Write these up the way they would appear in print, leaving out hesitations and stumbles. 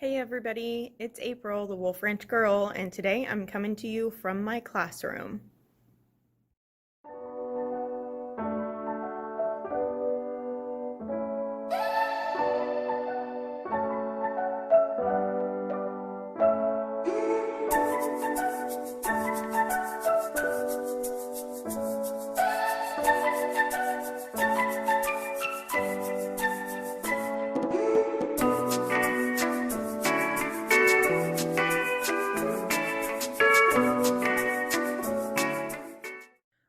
Hey everybody, it's April, the Wolf Ranch Girl, and today I'm coming to you from my classroom.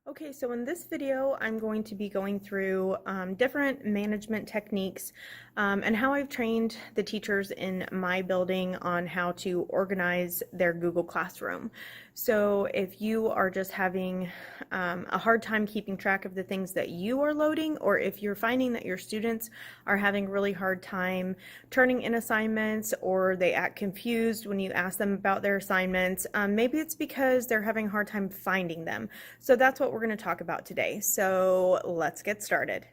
Okay, so in this video, I'm going to be going through different management techniques and how I've trained the teachers in my building on how to organize their Google Classroom. So if you are just having a hard time keeping track of the things that you are loading, or if you're finding that your students are having a really hard time turning in assignments, or they act confused when you ask them about their assignments, maybe it's because they're having a hard time finding them. So that's what we're going to talk about today. So let's get started.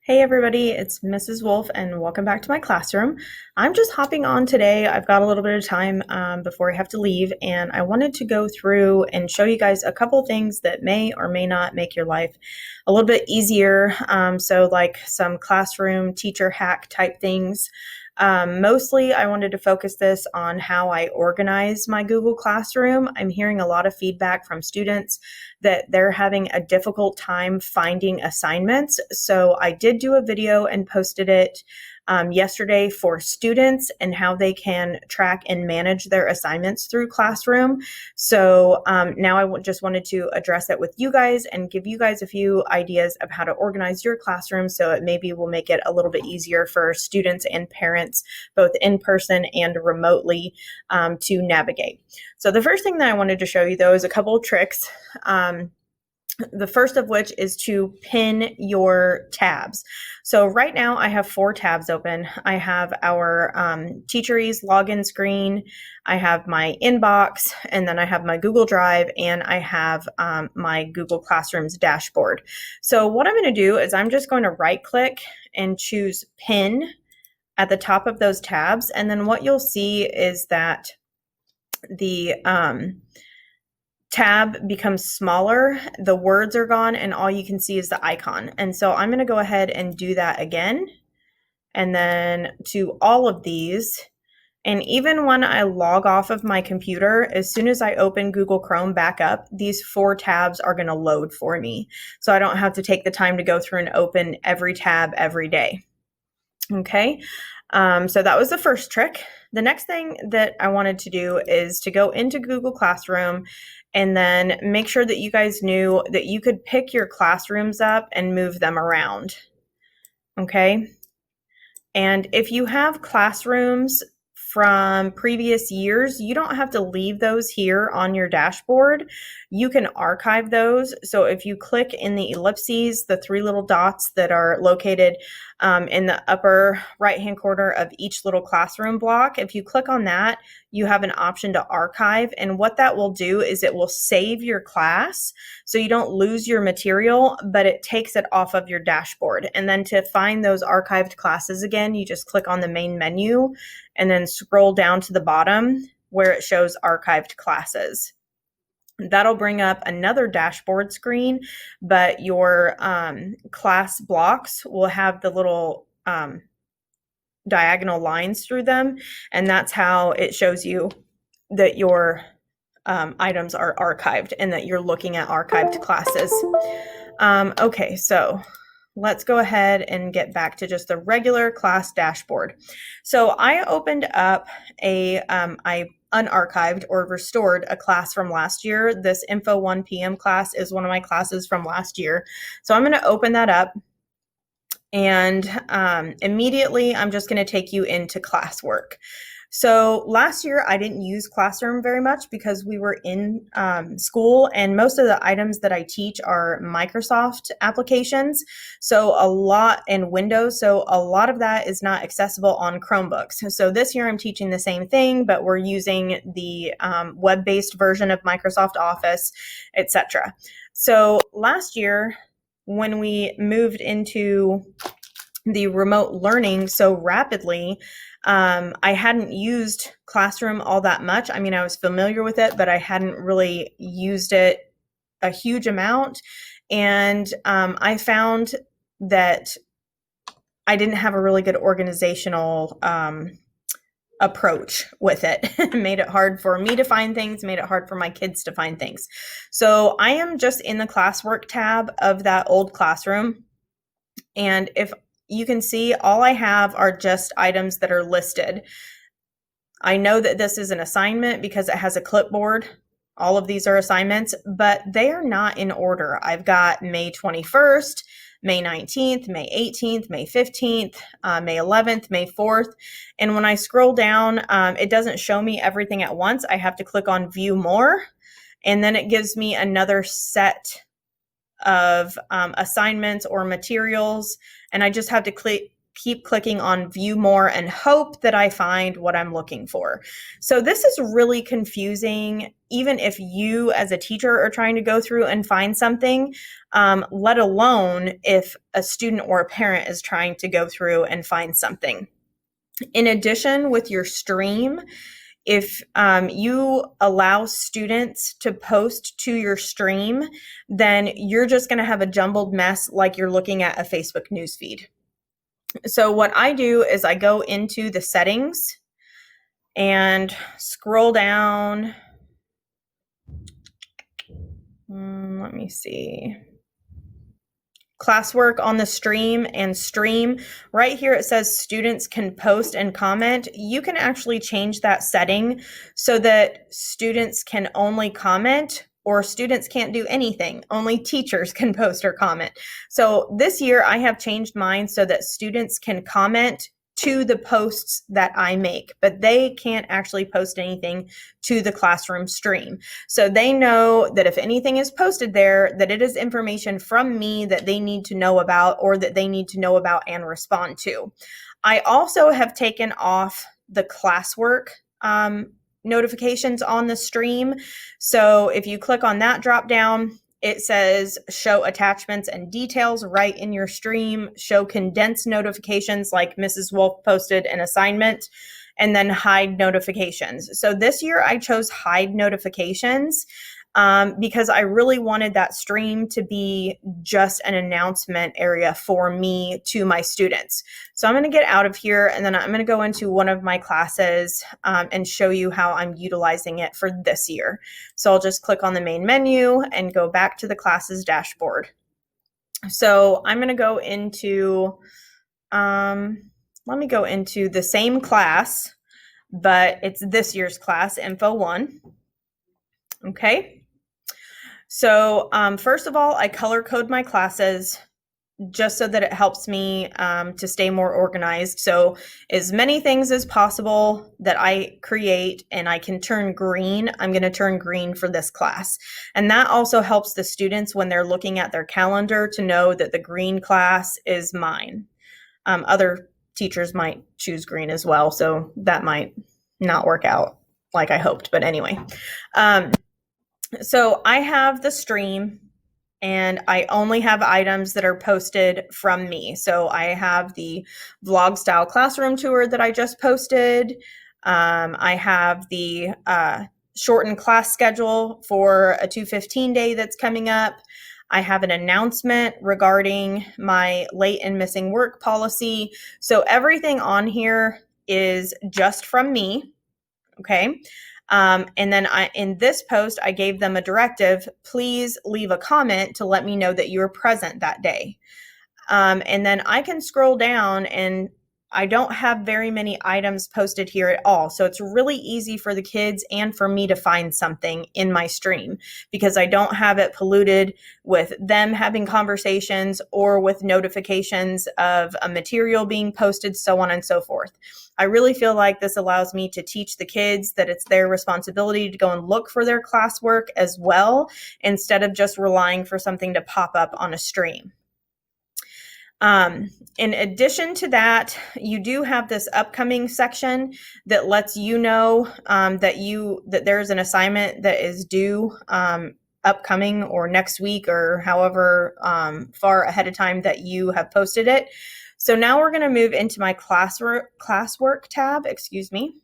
Hey everybody, it's Mrs. Wolf and welcome back to my classroom. I'm just hopping on today. I've got a little bit of time before I have to leave, and I wanted to go through and show you guys a couple things that may or may not make your life a little bit easier. So like some classroom teacher hack type things. Mostly I wanted to focus this on how I organize my Google Classroom. I'm hearing a lot of feedback from students that they're having a difficult time finding assignments. So I did do a video and posted it yesterday for students and how they can track and manage their assignments through Classroom. So now I just wanted to address it with you guys and give you guys a few ideas of how to organize your classroom, so it maybe will make it a little bit easier for students and parents, both in person and remotely, to navigate. So the first thing that I wanted to show you though is a couple of tricks. The first of which is to pin your tabs. So right now I have 4 tabs open. I have our Teacheries login screen, I have my inbox, and then I have my Google Drive, and I have my Google Classroom's dashboard. So what I'm going to do is I'm just going to right click and choose pin at the top of those tabs. And then what you'll see is that the tab becomes smaller, the words are gone, and all you can see is the icon. And so I'm going to go ahead and do that again, and then to all of these. And even when I log off of my computer, as soon as I open Google Chrome back up, these 4 tabs are going to load for me. So I don't have to take the time to go through and open every tab every day. Okay, so that was the first trick. The next thing that I wanted to do is to go into Google Classroom and then make sure that you guys knew that you could pick your classrooms up and move them around. Okay, and if you have classrooms from previous years, you don't have to leave those here on your dashboard. You can archive those. So if you click in the ellipses, the 3 little dots that are located in the upper right-hand corner of each little classroom block, if you click on that, you have an option to archive. And what that will do is it will save your class so you don't lose your material, but it takes it off of your dashboard. And then to find those archived classes again, you just click on the main menu and then scroll down to the bottom where it shows archived classes. That'll bring up another dashboard screen, but your class blocks will have the little diagonal lines through them, and that's how it shows you that your items are archived and that you're looking at archived classes. Okay, so let's go ahead and get back to just the regular class dashboard. So I opened up I unarchived or restored a class from last year. This Info 1 PM class is one of my classes from last year. So I'm going to open that up, and immediately I'm just going to take you into Classwork. So last year I didn't use Classroom very much because we were in school, and most of the items that I teach are Microsoft applications, so a lot in Windows, so a lot of that is not accessible on Chromebooks. So this year I'm teaching the same thing, but we're using the web-based version of Microsoft Office, etc. So last year when we moved into the remote learning so rapidly, I hadn't used Classroom all that much. I mean, I was familiar with it, but I hadn't really used it a huge amount. And I found that I didn't have a really good organizational approach with it. It made it hard for me to find things, made it hard for my kids to find things. So I am just in the Classwork tab of that old Classroom. And if you can see, all I have are just items that are listed. I know that this is an assignment because it has a clipboard. All of these are assignments, but they are not in order. I've got May 21st, May 19th, May 18th, May 15th, May 11th, May 4th. And when I scroll down, it doesn't show me everything at once. I have to click on View More, and then it gives me another set of assignments or materials, and I just have to keep clicking on View More and hope that I find what I'm looking for. So this is really confusing, even if you as a teacher are trying to go through and find something, let alone if a student or a parent is trying to go through and find something. In addition, with your stream, if you allow students to post to your stream, then you're just going to have a jumbled mess like you're looking at a Facebook newsfeed. So what I do is I go into the settings and scroll down. Let me see. Classwork on the stream and stream. Right here it says students can post and comment. You can actually change that setting so that students can only comment, or students can't do anything. Only teachers can post or comment. So this year I have changed mine so that students can comment to the posts that I make, but they can't actually post anything to the Classroom stream. So they know that if anything is posted there, that it is information from me that they need to know about, or that they need to know about and respond to. I also have taken off the Classwork notifications on the stream. So if you click on that drop down, it says show attachments and details right in your stream, show condensed notifications like Mrs. Wolf posted an assignment, and then hide notifications. So this year I chose hide notifications because I really wanted that stream to be just an announcement area for me to my students. So I'm going to get out of here, and then I'm going to go into one of my classes and show you how I'm utilizing it for this year. So I'll just click on the main menu and go back to the classes dashboard. So I'm going to go into, let me go into the same class, but it's this year's class, Info 1. Okay. So first of all, I color code my classes just so that it helps me to stay more organized. So as many things as possible that I create and I can turn green, I'm going to turn green for this class. And that also helps the students when they're looking at their calendar to know that the green class is mine. Other teachers might choose green as well, so that might not work out like I hoped. But anyway, so I have the stream, and I only have items that are posted from me. So I have the vlog style classroom tour that I just posted. I have the shortened class schedule for a 215 day that's coming up. I have an announcement regarding my late and missing work policy. So everything on here is just from me. Okay. And then in this post, I gave them a directive, please leave a comment to let me know that you were present that day. And then I can scroll down, and I don't have very many items posted here at all. So it's really easy for the kids and for me to find something in my stream because I don't have it polluted with them having conversations or with notifications of a material being posted, so on and so forth. I really feel like this allows me to teach the kids that it's their responsibility to go and look for their classwork as well, instead of just relying for something to pop up on a stream. In addition to that, you do have this upcoming section that lets you know that there's an assignment that is due upcoming or next week or however far ahead of time that you have posted it. So now we're going to move into my classwork tab, excuse me.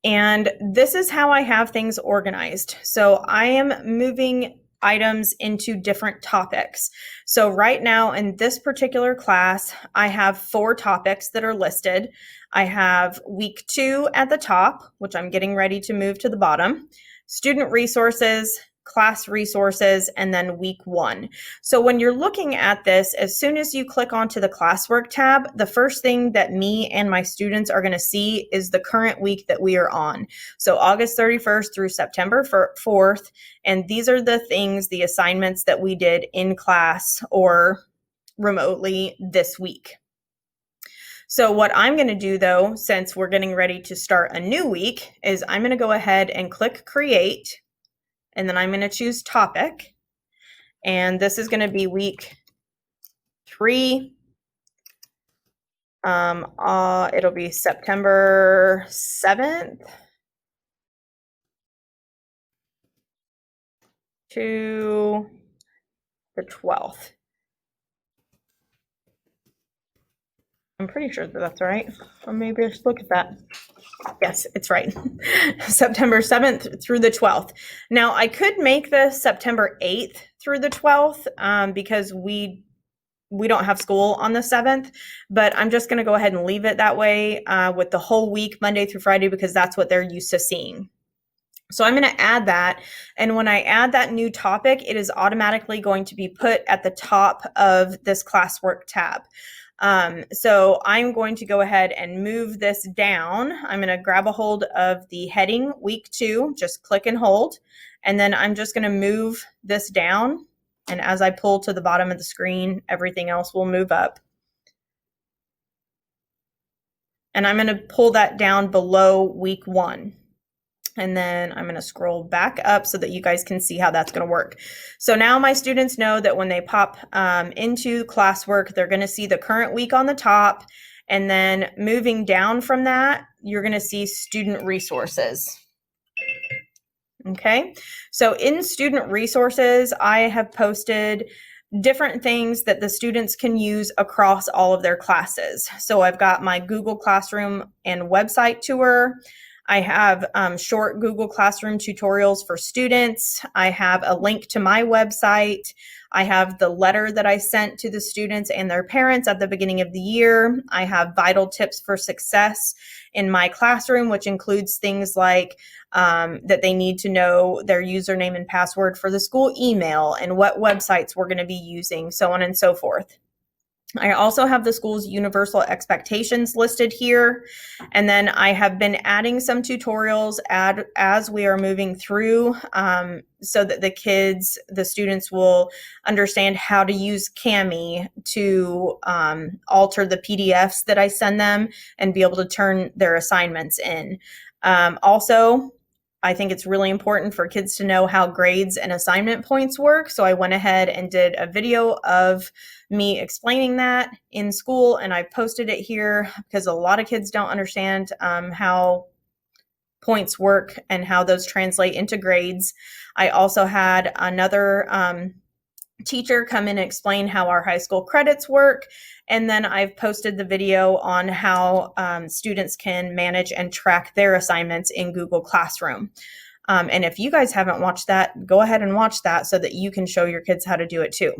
And this is how I have things organized. So I am moving items into different topics. So right now in this particular class, I have 4 topics that are listed. I have week 2 at the top, which I'm getting ready to move to the bottom, student resources, class resources, and then week 1. So when you're looking at this, as soon as you click onto the classwork tab, the first thing that me and my students are going to see is the current week that we are on. So August 31st through September 4th. And these are the things, the assignments that we did in class or remotely this week. So what I'm going to do though, since we're getting ready to start a new week, is I'm going to go ahead and click create. And then I'm going to choose topic. And this is going to be week 3. It'll be September 7th to the 12th. I'm pretty sure that that's right. Or maybe I should look at that. Yes, it's right. September 7th through the 12th. Now, I could make this September 8th through the 12th because we don't have school on the 7th, but I'm just going to go ahead and leave it that way with the whole week, Monday through Friday, because that's what they're used to seeing. So I'm going to add that. And when I add that new topic, it is automatically going to be put at the top of this classwork tab. So I'm going to go ahead and move this down. I'm going to grab a hold of the heading week 2, just click and hold. And then I'm just going to move this down. And as I pull to the bottom of the screen, everything else will move up. And I'm going to pull that down below week 1. And then I'm going to scroll back up so that you guys can see how that's going to work. So now my students know that when they pop into classwork, they're going to see the current week on the top. And then moving down from that, you're going to see student resources. Okay, so in student resources, I have posted different things that the students can use across all of their classes. So I've got my Google Classroom and website tour. I have short Google Classroom tutorials for students. I have a link to my website. I have the letter that I sent to the students and their parents at the beginning of the year. I have vital tips for success in my classroom, which includes things like that they need to know their username and password for the school email and what websites we're going to be using, so on and so forth. I also have the school's universal expectations listed here. And then I have been adding some tutorials as we are moving through so that the students will understand how to use Kami to alter the PDFs that I send them and be able to turn their assignments in. Also, I think it's really important for kids to know how grades and assignment points work. So I went ahead and did a video of me explaining that in school, and I posted it here because a lot of kids don't understand how points work and how those translate into grades. I also had another teacher come in and explain how our high school credits work. And then I've posted the video on how students can manage and track their assignments in Google Classroom. And if you guys haven't watched that, go ahead and watch that so that you can show your kids how to do it too.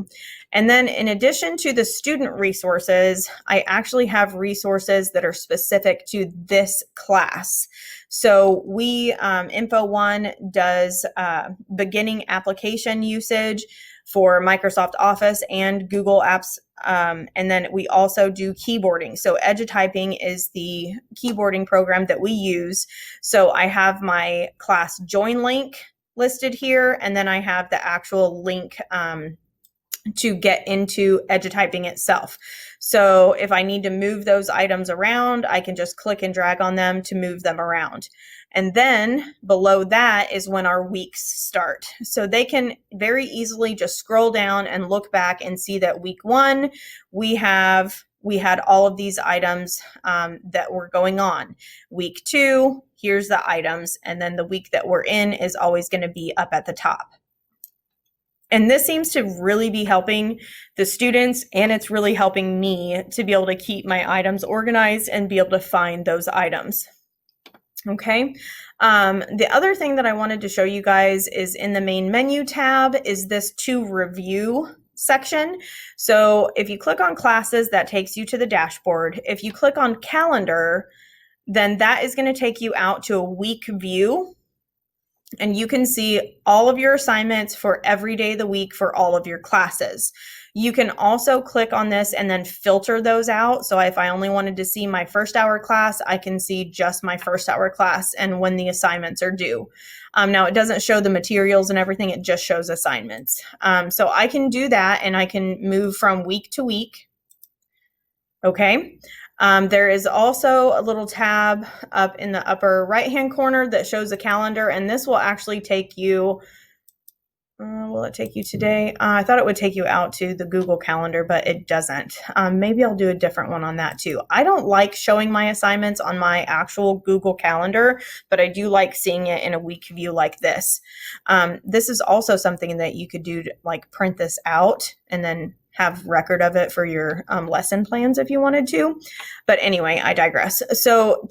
And then in addition to the student resources, I actually have resources that are specific to this class. So Info 1 does beginning application usage for Microsoft Office and Google Apps. And then we also do keyboarding. So EduTyping is the keyboarding program that we use. So I have my class join link listed here, and then I have the actual link to get into EduTyping itself. So if I need to move those items around, I can just click and drag on them to move them around. And then below that is when our weeks start. So they can very easily just scroll down and look back and see that week 1, we had all of these items that were going on. Week 2, here's the items. And then the week that we're in is always going to be up at the top. And this seems to really be helping the students, and it's really helping me to be able to keep my items organized and be able to find those items. Okay. The other thing that I wanted to show you guys is in the main menu tab is this to review section. So if you click on classes, that takes you to the dashboard. If you click on calendar, then that is going to take you out to a week view. And you can see all of your assignments for every day of the week for all of your classes. You can also click on this and then filter those out. So if I only wanted to see my first hour class, I can see just my first hour class and when the assignments are due. Now it doesn't show the materials and everything, it just shows assignments. So I can do that and I can move from week to week. Okay. There is also a little tab up in the upper right-hand corner that shows a calendar, and this will actually take you, will it take you today? I thought it would take you out to the Google Calendar, but it doesn't. Maybe I'll do a different one on that too. I don't like showing my assignments on my actual Google Calendar, but I do like seeing it in a week view like this. This is also something that you could do to like print this out and then have record of it for your lesson plans if you wanted to. But anyway, I digress. So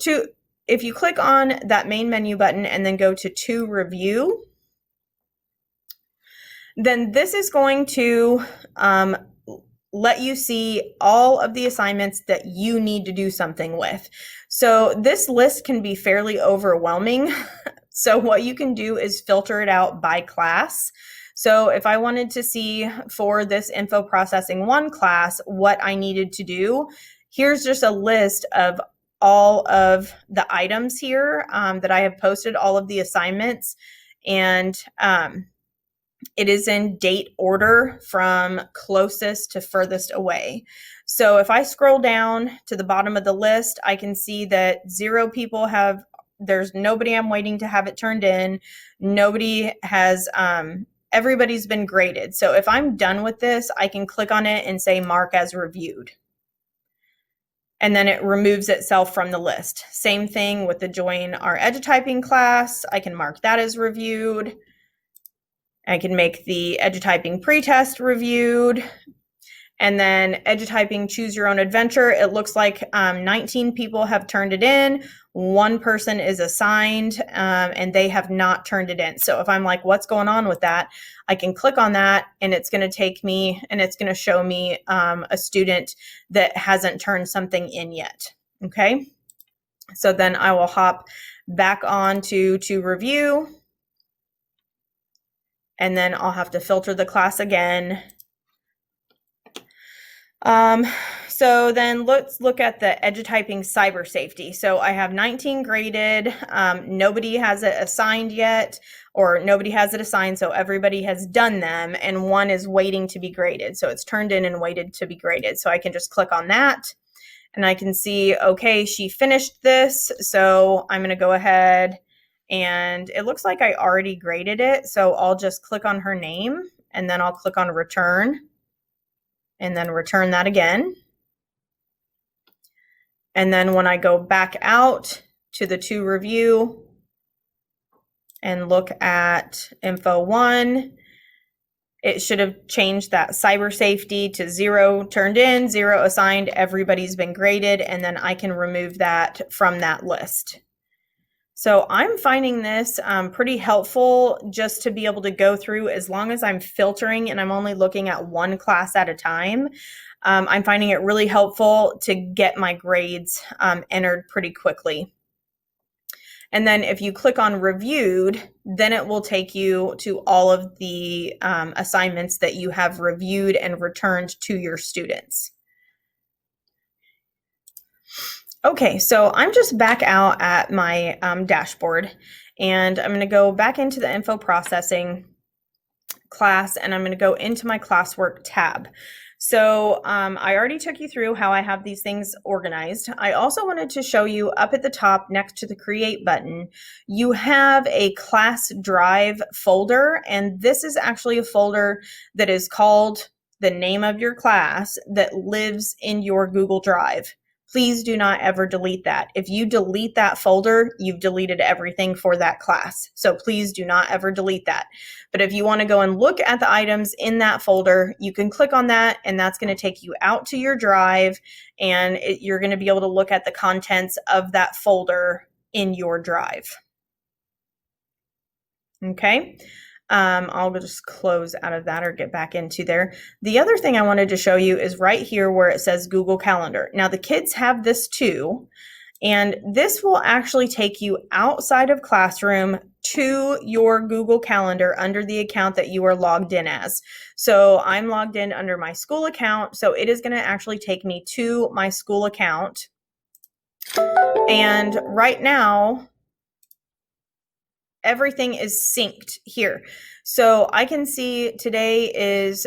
if you click on that main menu button and then go to review, then this is going to let you see all of the assignments that you need to do something with. So this list can be fairly overwhelming. So what you can do is filter it out by class. So if I wanted to see for this info processing 1 class what I needed to do, here's just a list of all of the items here that I have posted, all of the assignments, and it is in date order from closest to furthest away. So if I scroll down to the bottom of the list, I can see that 0 people have, there's nobody I'm waiting to have it turned in. Nobody has, everybody's been graded. So if I'm done with this, I can click on it and say mark as reviewed. And then it removes itself from the list. Same thing with the join our edutyping class. I can mark that as reviewed. I can make the edutyping pretest reviewed. And then edutyping choose your own adventure. It looks like 19 people have turned it in. 1 person is assigned and they have not turned it in. So if I'm like, what's going on with that? I can click on that and it's going to take me and it's going to show me a student that hasn't turned something in yet. Okay. So then I will hop back on to review. And then I'll have to filter the class again. So then let's look at the edutyping cyber safety. So I have 19 graded, nobody has it assigned yet, or nobody has it assigned, so everybody has done them, and 1 is waiting to be graded. So it's turned in and waited to be graded. So I can just click on that and I can see, okay, she finished this. So I'm going to go ahead and it looks like I already graded it. So I'll just click on her name and then I'll click on return and then return that again. And then when I go back out to the to review and look at info 1, it should have changed that cyber safety to 0 turned in, 0 assigned, everybody's been graded, and then I can remove that from that list. So I'm finding this pretty helpful just to be able to go through as long as I'm filtering and I'm only looking at 1 class at a time. I'm finding it really helpful to get my grades entered pretty quickly. And then if you click on reviewed, then it will take you to all of the assignments that you have reviewed and returned to your students. Okay, so I'm just back out at my dashboard and I'm going to go back into the info processing class and I'm going to go into my classwork tab. So I already took you through how I have these things organized. I also wanted to show you up at the top next to the create button, you have a class drive folder, and this is actually a folder that is called the name of your class that lives in your Google Drive. Please do not ever delete that. If you delete that folder, you've deleted everything for that class. So please do not ever delete that. But if you want to go and look at the items in that folder, you can click on that, and that's going to take you out to your drive, and you're going to be able to look at the contents of that folder in your drive. Okay. I'll just close out of that or get back into there. The other thing I wanted to show you is right here where it says Google Calendar. Now the kids have this too, and this will actually take you outside of Classroom to your Google Calendar under the account that you are logged in as. So I'm logged in under my school account, so it is going to actually take me to my school account. And right now, everything is synced here. So I can see today is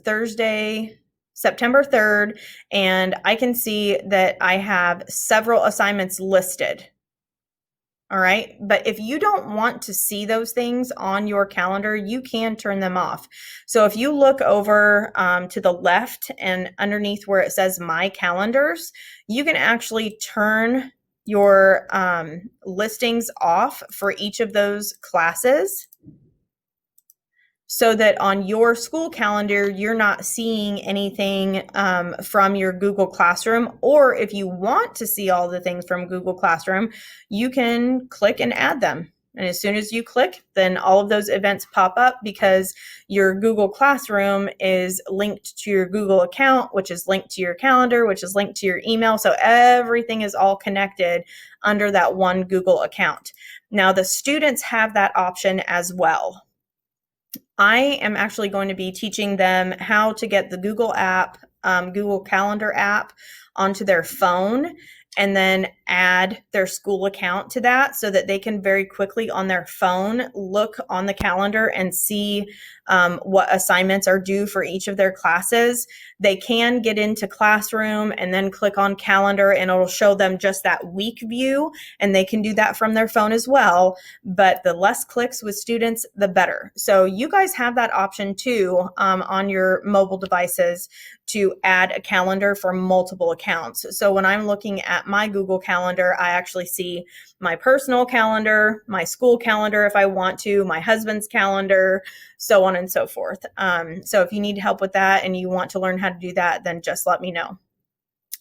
Thursday, September 3rd, and I can see that I have several assignments listed. All right, but if you don't want to see those things on your calendar, you can turn them off. So if you look over to the left and underneath where it says My Calendars, you can actually turn your listings off for each of those classes, so that on your school calendar, you're not seeing anything from your Google Classroom. Or if you want to see all the things from Google Classroom, you can click and add them. And as soon as you click, then all of those events pop up, because your Google Classroom is linked to your Google account, which is linked to your calendar, which is linked to your email. So everything is all connected under that one Google account. Now the students have that option as well. I am actually going to be teaching them how to get the Google app, Google Calendar app, onto their phone, and then add their school account to that, so that they can very quickly on their phone look on the calendar and see what assignments are due for each of their classes. They can get into Classroom and then click on Calendar, and it'll show them just that week view, and they can do that from their phone as well. But the less clicks with students, the better. So you guys have that option too on your mobile devices to add a calendar for multiple accounts. So when I'm looking at my Google Calendar, I actually see my personal calendar, my school calendar if I want to, my husband's calendar, so on and so forth. So if you need help with that and you want to learn how to do that, then just let me know.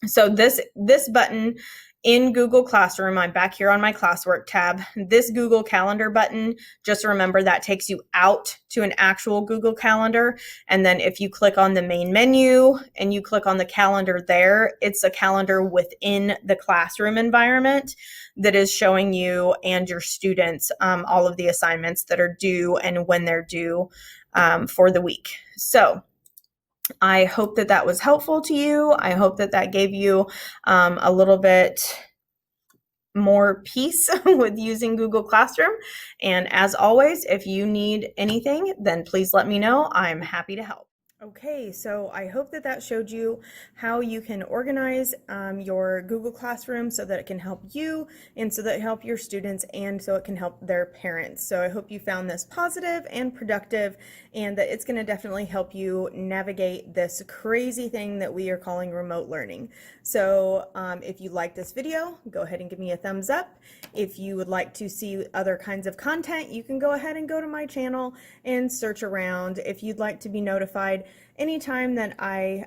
So this button in Google Classroom, I'm back here on my Classwork tab. This Google Calendar button, just remember that takes you out to an actual Google Calendar. And then if you click on the main menu and you click on the calendar there, it's a calendar within the Classroom environment that is showing you and your students all of the assignments that are due and when they're due for the week. So I hope that that was helpful to you. I hope that that gave you a little bit more peace with using Google Classroom. And as always, if you need anything, then please let me know. I'm happy to help. Okay, so I hope that that showed you how you can organize your Google Classroom so that it can help you, and so that it help your students, and so it can help their parents. So I hope you found this positive and productive, and that it's going to definitely help you navigate this crazy thing that we are calling remote learning. So if you like this video, go ahead and give me a thumbs up. If you would like to see other kinds of content, you can go ahead and go to my channel and search around. If you'd like to be notified anytime that I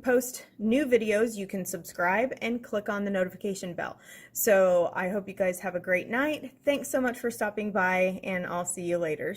post new videos, you can subscribe and click on the notification bell. So I hope you guys have a great night. Thanks so much for stopping by, and I'll see you later.